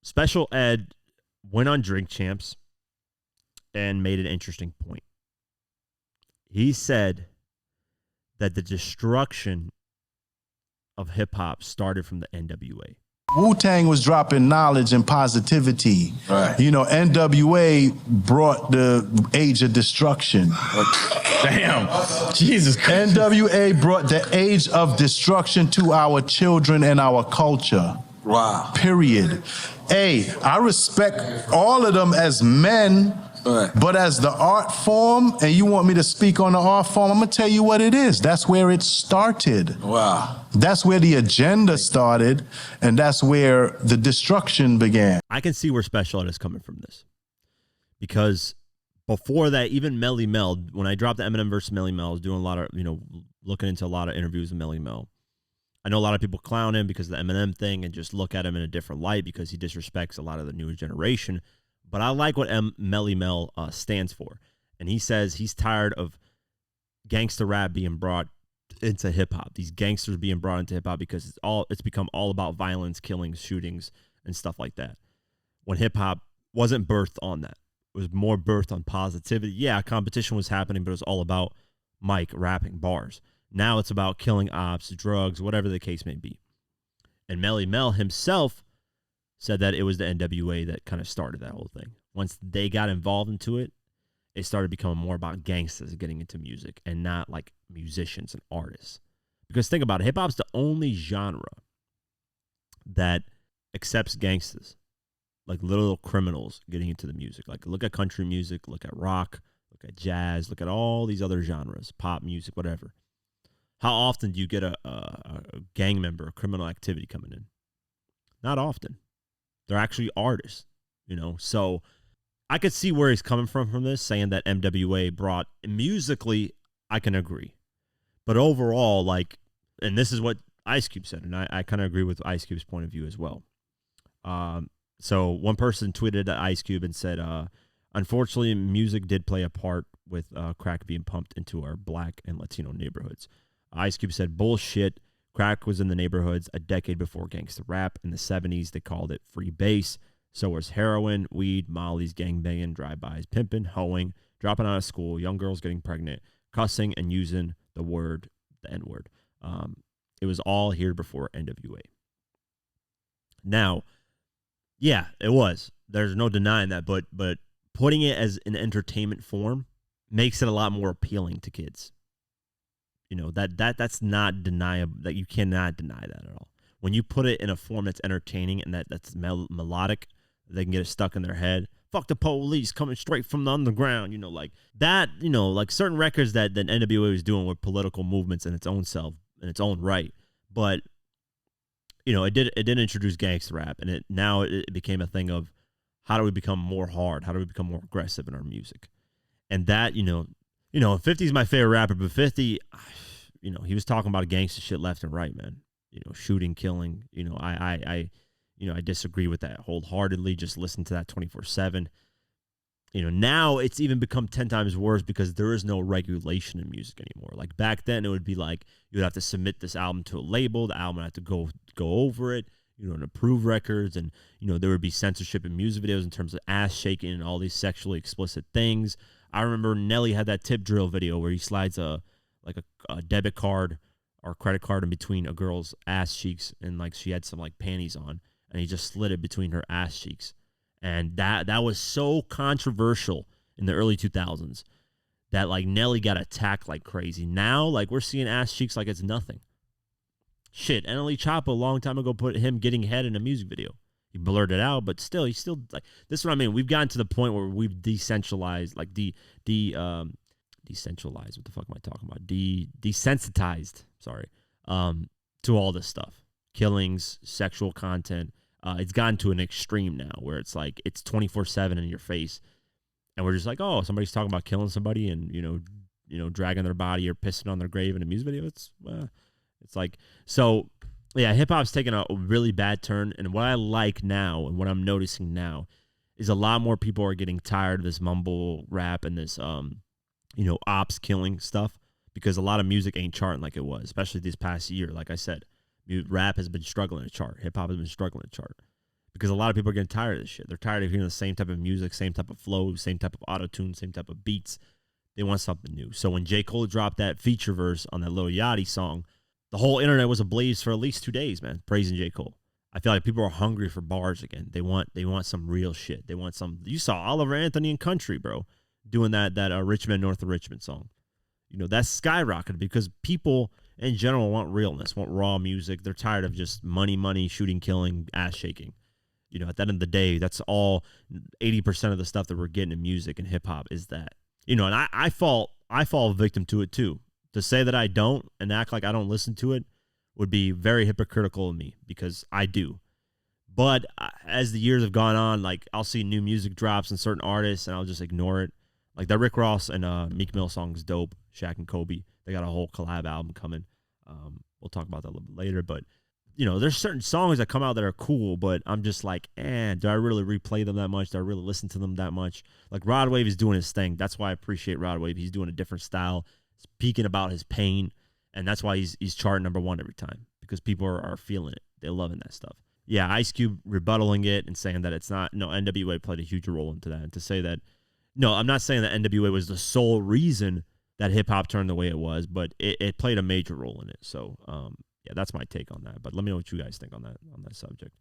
Special Ed went on Drink Champs and made an interesting point. He said that the destruction of hip-hop started from the NWA. Wu-Tang was dropping knowledge and positivity. Right. You know, NWA brought the age of destruction. Damn. Jesus Christ. NWA brought the age of destruction to our children and our culture. Wow. Period. Hey, I respect all of them as men, right, but as the art form, and you want me to speak on the art form, I'm going to tell you what it is. That's where it started. Wow. That's where the agenda started, and that's where the destruction began. I can see where Special Ed is coming from this. Because before that, even Melly Mel, when I dropped the Eminem versus Melly Mel, I was doing a lot of, looking into a lot of interviews with Melly Mel. I know a lot of people clown him because of the Eminem thing and just look at him in a different light because he disrespects a lot of the newer generation. But I like what Melly Mel stands for. And he says he's tired of gangster rap being brought into hip-hop. These gangsters being brought into hip-hop because it's become all about violence, killings, shootings, and stuff like that. When hip-hop wasn't birthed on that. It was more birthed on positivity. Yeah, competition was happening, but it was all about Mike rapping bars. Now it's about killing ops, drugs, whatever the case may be. And Melly Mel himself said that it was the NWA that kind of started that whole thing. Once they got involved into it, it started becoming more about gangsters getting into music and not like musicians and artists. Because think about it, hip-hop's the only genre that accepts gangsters, like little criminals getting into the music. Like look at country music, look at rock, look at jazz, look at all these other genres, pop music, whatever. How often do you get a gang member, a criminal activity coming in? Not often. They're actually artists, So I could see where he's coming from this, saying that MWA brought musically, I can agree. But overall, and this is what Ice Cube said, and I kind of agree with Ice Cube's point of view as well. So one person tweeted at Ice Cube and said, unfortunately, music did play a part with crack being pumped into our black and Latino neighborhoods. Ice Cube said, bullshit. Crack was in the neighborhoods a decade before gangster rap. In the 70s, they called it free base. So was heroin, weed, mollies, gangbanging, drive-bys, pimping, hoeing, dropping out of school, young girls getting pregnant, cussing, and using the N-word. It was all here before NWA. Now, yeah, it was. There's no denying that, but putting it as an entertainment form makes it a lot more appealing to kids. That's not deniable. That you cannot deny that at all. When you put it in a form that's entertaining and that's melodic, they can get it stuck in their head. Fuck the police coming straight from the underground. Like that. Like certain records that NWA was doing were political movements in its own self, in its own right. But it did introduce gangster rap, and it became a thing of how do we become more hard? How do we become more aggressive in our music? And that 50's my favorite rapper, but 50, he was talking about gangster shit left and right, man. Shooting, killing. I disagree with that wholeheartedly. Just listen to that 24/7. Now it's even become 10 times worse because there is no regulation in music anymore. Like back then, it would be like you would have to submit this album to a label. The album would have to go over it, and approve records, and there would be censorship in music videos in terms of ass shaking and all these sexually explicit things. I remember Nelly had that tip drill video where he slides a debit card or credit card in between a girl's ass cheeks, and she had some panties on, and he just slid it between her ass cheeks. And that was so controversial in the early 2000s that Nelly got attacked like crazy. Now we're seeing ass cheeks like it's nothing. Shit, NLE Choppa a long time ago put him getting head in a music video. He blurred it out, but still, he's still this is what I mean. We've gotten to the point where we've decentralized, decentralized. What the fuck am I talking about? Desensitized. Sorry, to all this stuff, killings, sexual content. It's gotten to an extreme now where it's it's 24/7 in your face, and we're just oh, somebody's talking about killing somebody and dragging their body or pissing on their grave in a music video. It's so. Yeah, hip-hop's taken a really bad turn, and what I like now and what I'm noticing now is a lot more people are getting tired of this mumble rap and this, ops killing stuff because a lot of music ain't charting like it was, especially this past year. Like I said, rap has been struggling to chart. Hip-hop has been struggling to chart because a lot of people are getting tired of this shit. They're tired of hearing the same type of music, same type of flow, same type of auto-tune, same type of beats. They want something new. So when J. Cole dropped that feature verse on that Lil Yachty song, the whole internet was ablaze for at least 2 days, man, praising J. Cole. I feel like people are hungry for bars again. They want some real shit. They want some. You saw Oliver Anthony in Country, bro, doing that Richmond North of Richmond song. You know, that's skyrocketed because people in general want realness, want raw music. They're tired of just money, shooting, killing, ass shaking. You know, at the end of the day, that's all 80% of the stuff that we're getting in music and hip hop is that. You know, and I fall victim to it too. To say that I don't and act like I don't listen to it would be very hypocritical of me because I do. But as the years have gone on, like I'll see new music drops in certain artists and I'll just ignore it. Like that Rick Ross and Meek Mill song is dope. Shaq and Kobe, they got a whole collab album coming. We'll talk about that a little bit later. But you know, there's certain songs that come out that are cool, but I'm just like, do I really replay them that much? Do I really listen to them that much? Like Rod Wave is doing his thing. That's why I appreciate Rod Wave. He's doing a different style, speaking about his pain, and that's why he's charting #1 every time because people are feeling it. They're loving that stuff. Yeah, Ice Cube rebuttaling it and saying that it's not. No, NWA played a huge role into that. And to say that, no, I'm not saying that NWA was the sole reason that hip hop turned the way it was, but it played a major role in it. So, yeah, that's my take on that. But let me know what you guys think on that subject.